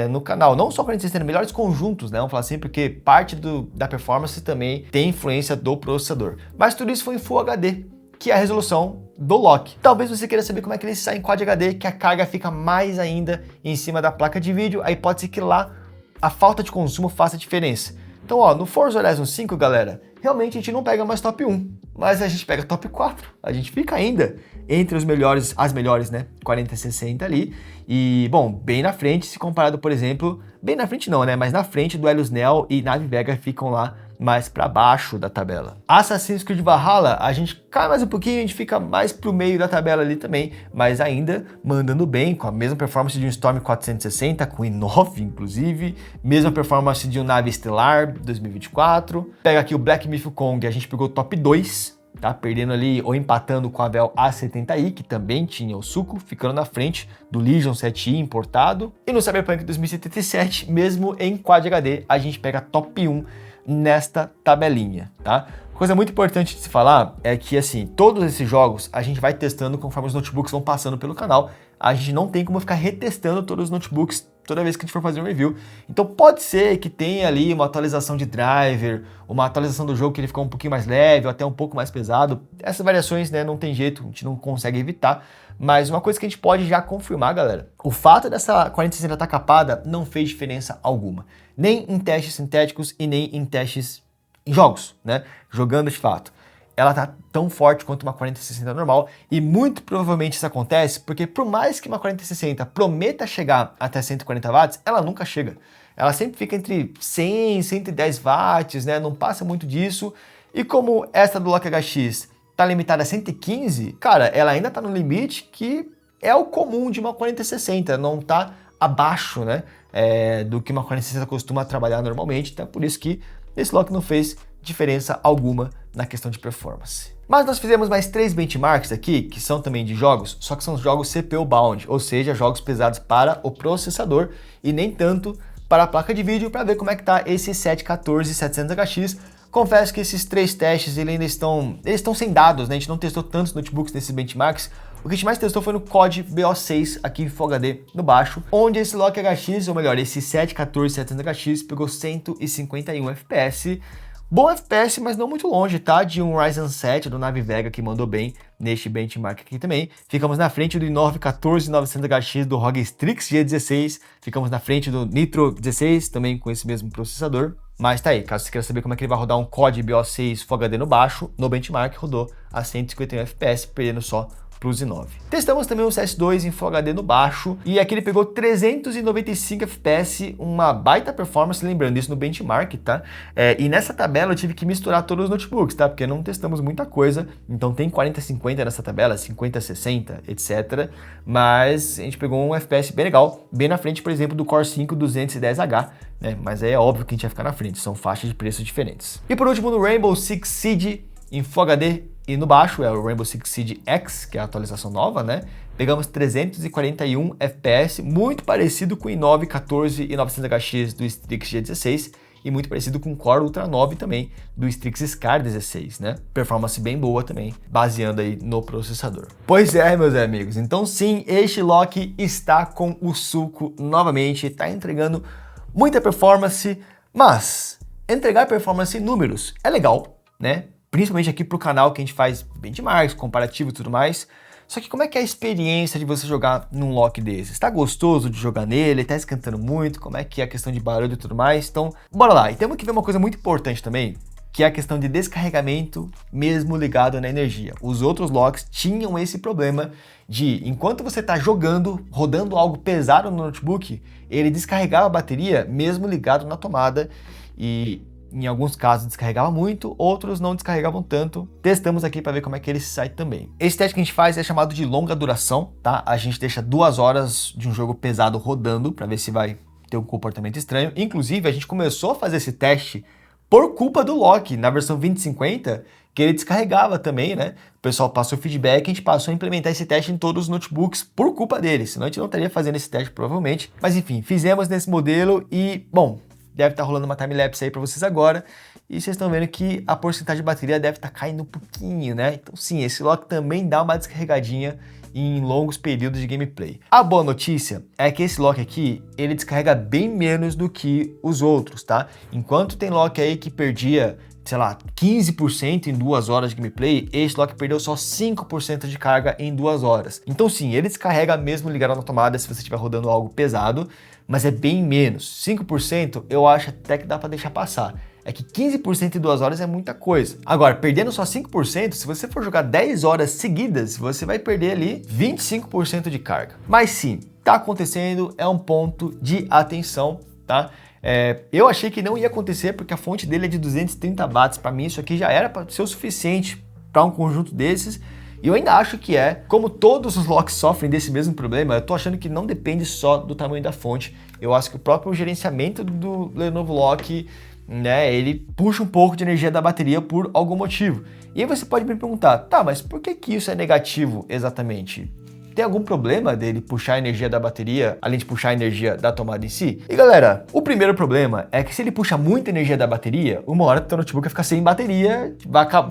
A: no canal. Não só 4060, melhores conjuntos, né? Vamos falar assim, porque parte da performance também tem influência do processador. Mas tudo isso foi em Full HD, que é a resolução do Loki. Talvez você queira saber como é que ele sai em Quad HD, que a carga fica mais ainda em cima da placa de vídeo. Aí pode ser que lá a falta de consumo faça diferença. Então, ó, no Forza Horizon 5, galera, realmente a gente não pega mais top 1, mas a gente pega top 4. A gente fica ainda entre os melhores, as melhores, né, 4060 ali. E, bom, bem na frente, se comparado, por exemplo, bem na frente não, né, mas na frente do Helios Neo e Nave Vega ficam lá mais para baixo da tabela. Assassin's Creed Valhalla, a gente cai mais um pouquinho, a gente fica mais pro meio da tabela ali também, mas ainda mandando bem, com a mesma performance de um Storm 460, com i9 inclusive, mesma performance de um Nave Estelar 2024. Pega aqui o Black Myth Kong, a gente pegou o top 2, tá? Perdendo ali ou empatando com a Vel A70i, que também tinha o suco, ficando na frente do Legion 7i importado. E no Cyberpunk 2077, mesmo em Quad HD, a gente pega top 1 nesta tabelinha, tá? Coisa muito importante de se falar é que, assim, todos esses jogos a gente vai testando conforme os notebooks vão passando pelo canal. A gente não tem como ficar retestando todos os notebooks toda vez que a gente for fazer um review. Então pode ser que tenha ali uma atualização de driver, uma atualização do jogo que ele ficou um pouquinho mais leve ou até um pouco mais pesado. Essas variações, né, não tem jeito, a gente não consegue evitar. Mas uma coisa que a gente pode já confirmar, galera, o fato dessa 4060 estar capada não fez diferença alguma. Nem em testes sintéticos e nem em testes em jogos, né? Jogando de fato. Ela tá tão forte quanto uma 4060 normal e muito provavelmente isso acontece porque por mais que uma 4060 prometa chegar até 140 watts, ela nunca chega. Ela sempre fica entre 100 e 110 watts, né? Não passa muito disso. E como essa do Lock HX tá limitada a 115, cara, ela ainda tá no limite que é o comum de uma 4060, não tá abaixo, né, do que uma 4060 costuma trabalhar normalmente, então é por isso que esse lock não fez diferença alguma na questão de performance. Mas nós fizemos mais 3 benchmarks aqui, que são também de jogos, só que são jogos CPU bound, ou seja, jogos pesados para o processador e nem tanto para a placa de vídeo, para ver como é que tá esse 714-700HX. Confesso que esses 3 testes eles ainda estão sem dados, né? A gente não testou tantos notebooks nesses benchmarks. O que a gente mais testou foi no COD BO6 aqui em Full HD no baixo, onde esse Lock HX, ou melhor, esse 714-700HX pegou 151 FPS. Bom FPS, mas não muito longe, tá? De um Ryzen 7 do Nave Vega que mandou bem neste benchmark aqui também. Ficamos na frente do i9 14900HX do ROG Strix G16. Ficamos na frente do Nitro 16, também com esse mesmo processador. Mas tá aí, caso você queira saber como é que ele vai rodar um COD BO6 Full HD no baixo, no benchmark rodou a 151 FPS, perdendo só Plus i9. Testamos também o CS2 em Full HD no baixo e aqui ele pegou 395 FPS, uma baita performance, lembrando isso no benchmark, tá? E nessa tabela eu tive que misturar todos os notebooks, tá? Porque não testamos muita coisa, então tem 40-50 nessa tabela, 50-60, etc. Mas a gente pegou um FPS bem legal, bem na frente, por exemplo, do Core 5 210H, né? Mas é óbvio que a gente vai ficar na frente, são faixas de preços diferentes. E por último, no Rainbow Six Siege em Full HD e no baixo é o Rainbow Six Siege X, que é a atualização nova, né? Pegamos 341 FPS, muito parecido com o i9 14900HX do Strix G16 e muito parecido com o Core Ultra 9 também do Strix Scar 16, né? Performance bem boa também, baseando aí no processador. Pois é, meus amigos, então sim, este lock está com o suco novamente, está entregando muita performance, mas entregar performance em números é legal, né? Principalmente aqui pro canal que a gente faz benchmarks, comparativo e tudo mais. Só que como é que é a experiência de você jogar num lock desses? Tá gostoso de jogar nele? Tá esquentando muito? Como é que é a questão de barulho e tudo mais? Então, bora lá. E temos que ver uma coisa muito importante também, que é a questão de descarregamento mesmo ligado na energia. Os outros locks tinham esse problema de, enquanto você tá jogando, rodando algo pesado no notebook, ele descarregava a bateria mesmo ligado na tomada e em alguns casos descarregava muito, outros não descarregavam tanto. Testamos aqui para ver como é que ele sai também. Esse teste que a gente faz é chamado de longa duração, tá? A gente deixa 2 horas de um jogo pesado rodando para ver se vai ter um comportamento estranho. Inclusive, a gente começou a fazer esse teste por culpa do lock, na versão 2050, que ele descarregava também, né? O pessoal passou feedback, a gente passou a implementar esse teste em todos os notebooks por culpa dele, senão a gente não estaria fazendo esse teste provavelmente. Mas enfim, fizemos nesse modelo e, bom, deve estar rolando uma timelapse aí para vocês agora. E vocês estão vendo que a porcentagem de bateria deve estar caindo um pouquinho, né? Então sim, esse lock também dá uma descarregadinha em longos períodos de gameplay. A boa notícia é que esse lock aqui, ele descarrega bem menos do que os outros, tá? Enquanto tem lock aí que perdia, sei lá, 15% em 2 horas de gameplay, esse lock perdeu só 5% de carga em 2 horas. Então sim, ele descarrega mesmo ligado na tomada se você estiver rodando algo pesado, mas é bem menos. 5% eu acho até que dá para deixar passar. é que 15% em 2 horas é muita coisa. Agora, perdendo só 5%, se você for jogar 10 horas seguidas, você vai perder ali 25% de carga. Mas sim, tá acontecendo, é um ponto de atenção, tá? Eu achei que não ia acontecer porque a fonte dele é de 230 watts. Para mim isso aqui já era para ser o suficiente para um conjunto desses. E eu ainda acho que como todos os locks sofrem desse mesmo problema, eu tô achando que não depende só do tamanho da fonte. Eu acho que o próprio gerenciamento do Lenovo Lock, né, ele puxa um pouco de energia da bateria por algum motivo. E aí você pode me perguntar, tá, mas por que isso é negativo exatamente? Tem algum problema dele puxar a energia da bateria, além de puxar a energia da tomada em si? E galera, o primeiro problema é que se ele puxa muita energia da bateria, uma hora o teu notebook vai ficar sem bateria,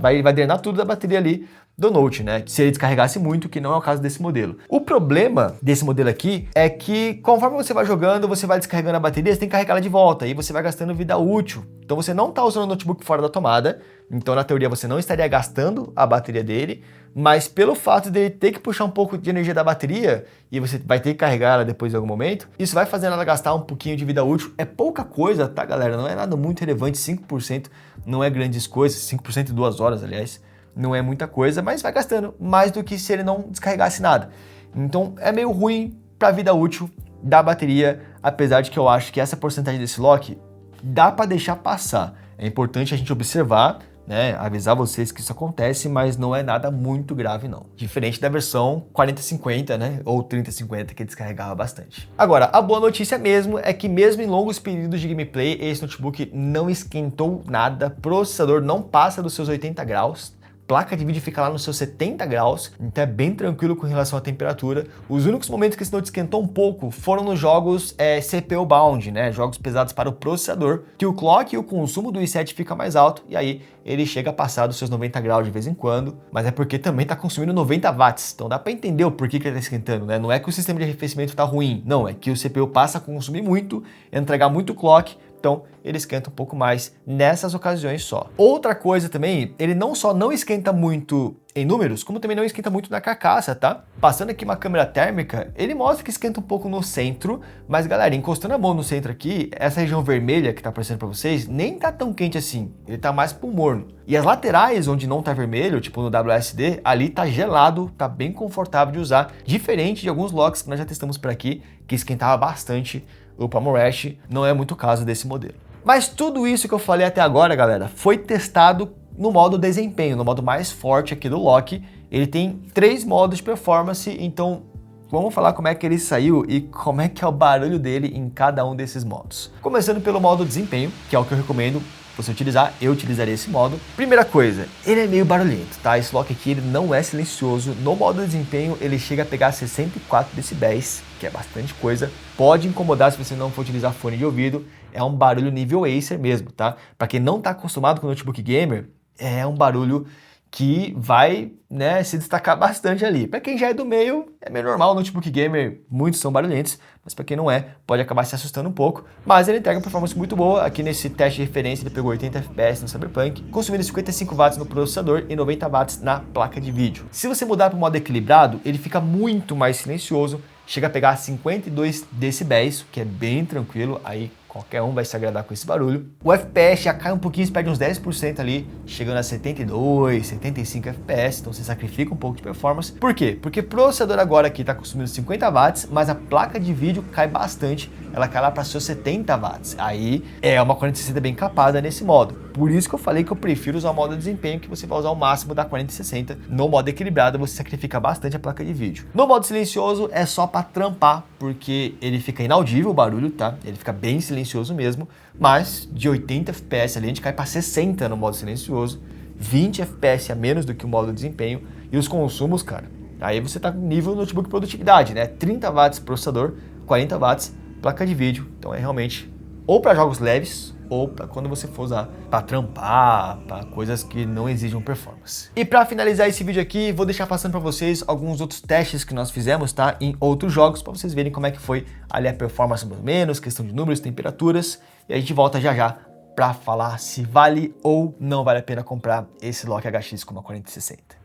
A: vai drenar tudo da bateria ali do Note, né? Se ele descarregasse muito, que não é o caso desse modelo. O problema desse modelo aqui é que conforme você vai jogando, você vai descarregando a bateria, você tem que carregar ela de volta e você vai gastando vida útil. Então você não está usando o notebook fora da tomada, então na teoria você não estaria gastando a bateria dele, mas pelo fato dele ter que puxar um pouco de energia da bateria e você vai ter que carregar ela depois em algum momento, isso vai fazendo ela gastar um pouquinho de vida útil. É pouca coisa, tá galera? Não é nada muito relevante, 5% não é grandes coisas, 5% em 2 horas, aliás. Não é muita coisa, mas vai gastando mais do que se ele não descarregasse nada. Então é meio ruim para a vida útil da bateria, apesar de que eu acho que essa porcentagem desse lock dá para deixar passar. É importante a gente observar, né, avisar vocês que isso acontece, mas não é nada muito grave não. Diferente da versão 4050, né, ou 3050 que descarregava bastante. Agora, a boa notícia mesmo é que mesmo em longos períodos de gameplay, esse notebook não esquentou nada, processador não passa dos seus 80 graus, placa de vídeo fica lá nos seus 70 graus, então é bem tranquilo com relação à temperatura. Os únicos momentos que esse Note esquentou um pouco foram nos jogos CPU bound, né? Jogos pesados para o processador, que o clock e o consumo do i7 fica mais alto, e aí ele chega a passar dos seus 90 graus de vez em quando, mas é porque também está consumindo 90 watts, então dá para entender o porquê que ele está esquentando, né? Não é que o sistema de arrefecimento está ruim, não, é que o CPU passa a consumir muito, entregar muito clock, então ele esquenta um pouco mais nessas ocasiões só. Outra coisa também, ele não só não esquenta muito em números, como também não esquenta muito na carcaça, tá? Passando aqui uma câmera térmica, ele mostra que esquenta um pouco no centro, mas galera, encostando a mão no centro aqui, essa região vermelha que tá aparecendo para vocês, nem tá tão quente assim, ele tá mais pro morno. E as laterais, onde não tá vermelho, tipo no WSD, ali tá gelado, tá bem confortável de usar, diferente de alguns locks que nós já testamos por aqui, que esquentava bastante o Palm Rest, não é muito o caso desse modelo. Mas tudo isso que eu falei até agora, galera, foi testado no modo desempenho, no modo mais forte aqui do Lock. Ele tem 3 modos de performance, então vamos falar como é que ele saiu e como é que é o barulho dele em cada um desses modos. Começando pelo modo desempenho, que é o que eu recomendo você utilizar, eu utilizaria esse modo. Primeira coisa, ele é meio barulhento, tá? Esse lock aqui ele não é silencioso. No modo desempenho ele chega a pegar 64 decibéis, que é bastante coisa. Pode incomodar se você não for utilizar fone de ouvido. É um barulho nível Acer mesmo, tá? Para quem não tá acostumado com notebook gamer, é um barulho que vai, né, se destacar bastante ali. Para quem já é do meio, é meio normal, notebook gamer, muitos são barulhentos, mas para quem não é, pode acabar se assustando um pouco. Mas ele entrega uma performance muito boa. Aqui nesse teste de referência ele pegou 80 FPS no Cyberpunk, consumindo 55 watts no processador e 90 watts na placa de vídeo. Se você mudar para o modo equilibrado, ele fica muito mais silencioso, chega a pegar 52 decibéis, que é bem tranquilo, aí qualquer um vai se agradar com esse barulho. O FPS já cai um pouquinho, você perde uns 10% ali, chegando a 72, 75 FPS, então você sacrifica um pouco de performance. Por quê? Porque o processador agora aqui está consumindo 50 watts, mas a placa de vídeo cai bastante, ela cai lá para seus 70 watts. Aí é uma 4060 bem capada nesse modo. Por isso que eu falei que eu prefiro usar o modo desempenho, que você vai usar o máximo da 4060. No modo equilibrado você sacrifica bastante a placa de vídeo. No modo silencioso é só para trampar, porque ele fica inaudível o barulho, tá? Ele fica bem silencioso mesmo, mas de 80 FPS ali a gente cai para 60 no modo silencioso, 20 FPS a menos do que o modo desempenho, e os consumos, cara, aí você tá com nível notebook produtividade, né? 30 watts processador, 40 watts placa de vídeo, então é realmente ou para jogos leves, ou para quando você for usar para trampar, para coisas que não exigem performance. E para finalizar esse vídeo aqui, vou deixar passando para vocês alguns outros testes que nós fizemos, tá? Em outros jogos, para vocês verem como é que foi ali a performance mais ou menos, questão de números, temperaturas, e a gente volta já já para falar se vale ou não vale a pena comprar esse Lock HX com uma 4060.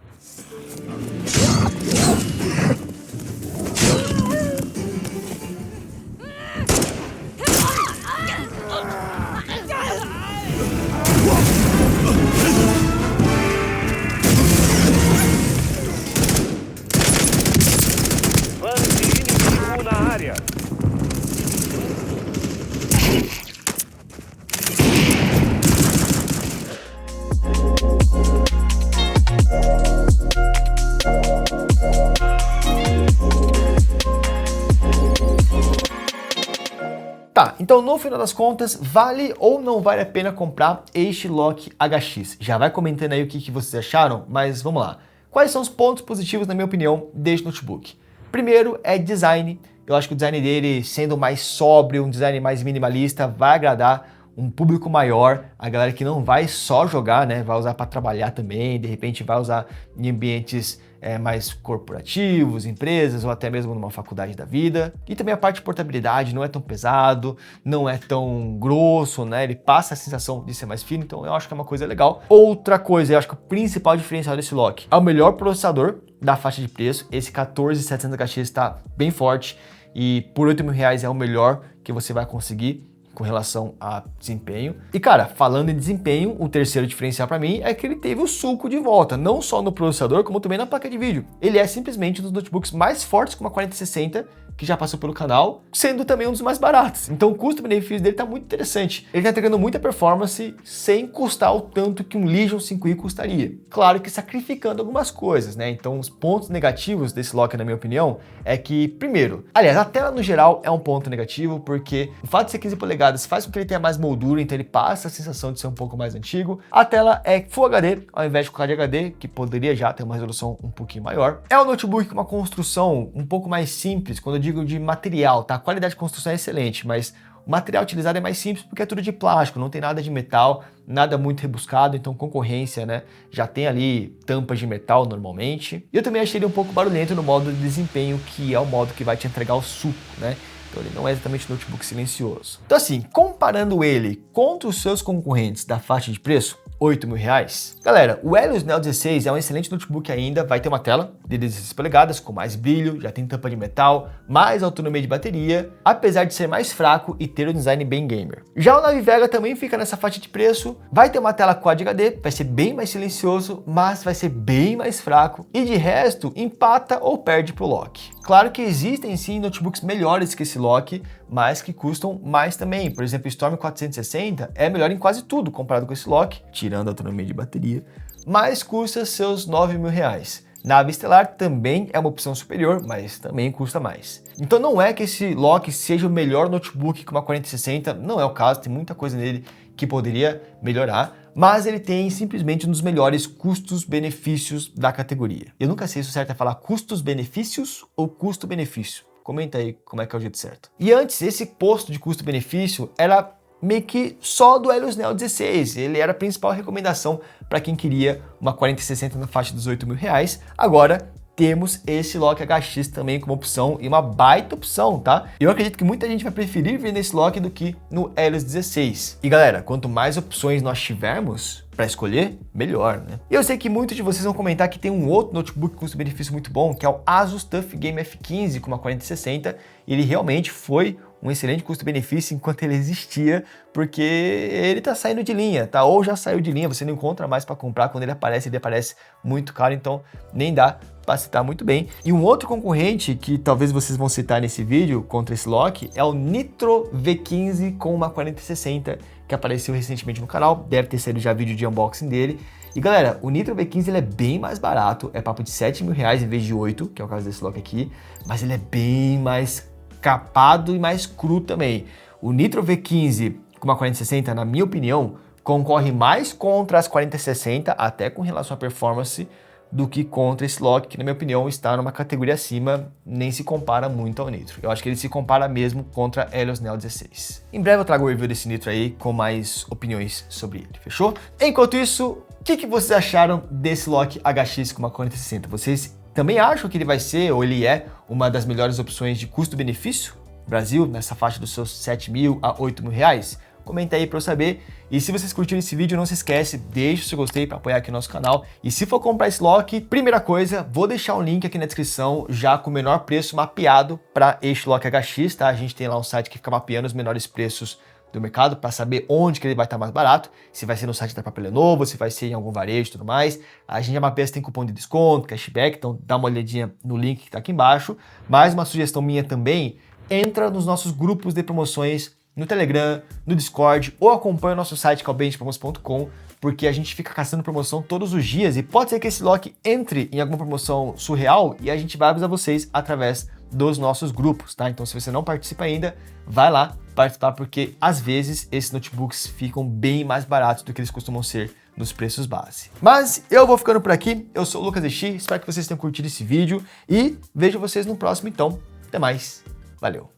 A: Então, no final das contas, vale ou não vale a pena comprar este Lock HX? Já vai comentando aí o que vocês acharam, mas vamos lá. Quais são os pontos positivos, na minha opinião, deste notebook? Primeiro é design. Eu acho que o design dele, sendo mais sóbrio, um design mais minimalista, vai agradar um público maior, a galera que não vai só jogar, né, vai usar para trabalhar também, de repente vai usar em ambientes mais corporativos, empresas ou até mesmo numa faculdade da vida. E também a parte de portabilidade, não é tão pesado, não é tão grosso, né, ele passa a sensação de ser mais fino, então eu acho que é uma coisa legal. Outra coisa, eu acho que o principal diferencial desse Lock é o melhor processador da faixa de preço, esse 14700HX está bem forte e por R$8.000 é o melhor que você vai conseguir com relação a desempenho. E cara, falando em desempenho, o terceiro diferencial para mim é que ele teve o sulco de volta, não só no processador, como também na placa de vídeo. Ele é simplesmente um dos notebooks mais fortes com uma 4060 que já passou pelo canal, sendo também um dos mais baratos. Então o custo-benefício dele tá muito interessante. Ele tá entregando muita performance sem custar o tanto que um Legion 5i custaria. Claro que sacrificando algumas coisas, né? Então os pontos negativos desse Lock, na minha opinião, é que, primeiro, aliás, a tela no geral é um ponto negativo, porque o fato de ser 15 polegadas faz com que ele tenha mais moldura, então ele passa a sensação de ser um pouco mais antigo. A tela é Full HD, ao invés de Quad HD, que poderia já ter uma resolução um pouquinho maior. É um notebook com uma construção um pouco mais simples, quando eu digo de material, tá? A qualidade de construção é excelente, mas o material utilizado é mais simples porque é tudo de plástico, não tem nada de metal, nada muito rebuscado, então concorrência, né? Já tem ali tampas de metal normalmente. E eu também achei ele um pouco barulhento no modo de desempenho, que é o modo que vai te entregar o suco, né? Então ele não é exatamente um notebook silencioso. Então assim, comparando ele contra os seus concorrentes da faixa de preço, R$8.000. Galera, o Helios Neo 16 é um excelente notebook ainda, vai ter uma tela de 16 polegadas com mais brilho, já tem tampa de metal, mais autonomia de bateria, apesar de ser mais fraco e ter um design bem gamer. Já o Navi Vega também fica nessa faixa de preço, vai ter uma tela Quad HD, vai ser bem mais silencioso, mas vai ser bem mais fraco e de resto empata ou perde pro Lock. Claro que existem sim notebooks melhores que esse Lock, mas que custam mais também. Por exemplo, o Storm 460 é melhor em quase tudo comparado com esse Lock, tirando a autonomia de bateria, mas custa seus R$9.000. Nave Estelar também é uma opção superior, mas também custa mais. Então não é que esse Lock seja o melhor notebook que uma 4060, não é o caso, tem muita coisa nele que poderia melhorar, mas ele tem simplesmente um dos melhores custos-benefícios da categoria. Eu nunca sei se o certo é falar custos-benefícios ou custo-benefício. Comenta aí como é que é o jeito certo. E antes, esse posto de custo-benefício era meio que só do Helios Neo 16. Ele era a principal recomendação para quem queria uma 4060 na faixa dos R$8.000. Agora temos esse Lock HX também como opção e uma baita opção, tá? Eu acredito que muita gente vai preferir vir nesse Lock do que no Helios 16. E galera, quanto mais opções nós tivermos para escolher, melhor, né? E eu sei que muitos de vocês vão comentar que tem um outro notebook custo-benefício muito bom, que é o Asus TUF Game F15 com uma 4060. Ele realmente foi um excelente custo-benefício enquanto ele existia, porque ele tá saindo de linha, tá? Ou já saiu de linha, você não encontra mais para comprar, quando ele aparece muito caro, então nem dá para citar muito bem. E um outro concorrente que talvez vocês vão citar nesse vídeo contra esse Lock é o Nitro V15 com uma 4060, que apareceu recentemente no canal, deve ter saído já vídeo de unboxing dele. E galera, o Nitro V15 ele é bem mais barato, é papo de R$7.000 em vez de 8, que é o caso desse Lock aqui, mas ele é bem mais capado e mais cru também. O Nitro V15 com uma 4060, na minha opinião, concorre mais contra as 4060, até com relação à performance, do que contra esse Lock, que na minha opinião está numa categoria acima, nem se compara muito ao Nitro. Eu acho que ele se compara mesmo contra Helios Neo 16. Em breve eu trago o review desse Nitro aí com mais opiniões sobre ele, fechou? Enquanto isso, o que vocês acharam desse Lock HX com uma 4060? Vocês também acham que ele vai ser, ou ele é, uma das melhores opções de custo-benefício no Brasil, nessa faixa dos seus R$7.000 a R$8.000? Comenta aí para eu saber. E se vocês curtiram esse vídeo, não se esquece, deixa o seu gostei para apoiar aqui o nosso canal. E se for comprar esse Lock, primeira coisa, vou deixar um link aqui na descrição já com o menor preço mapeado para este Lock HX, tá? A gente tem lá um site que fica mapeando os menores preços do mercado para saber onde que ele vai estar mais barato, se vai ser no site da própria Lenovo, se vai ser em algum varejo e tudo mais. A gente já mapeia se tem cupom de desconto, cashback, então dá uma olhadinha no link que está aqui embaixo. Mais uma sugestão minha também, entra nos nossos grupos de promoções no Telegram, no Discord, ou acompanha o nosso site que é o benchpromos.com, porque a gente fica caçando promoção todos os dias e pode ser que esse Lock entre em alguma promoção surreal e a gente vai avisar vocês através dos nossos grupos, tá? Então se você não participa ainda, vai lá participar, porque às vezes esses notebooks ficam bem mais baratos do que eles costumam ser nos preços base. Mas eu vou ficando por aqui, eu sou o Lucas Exi, espero que vocês tenham curtido esse vídeo e vejo vocês no próximo então. Até mais, valeu!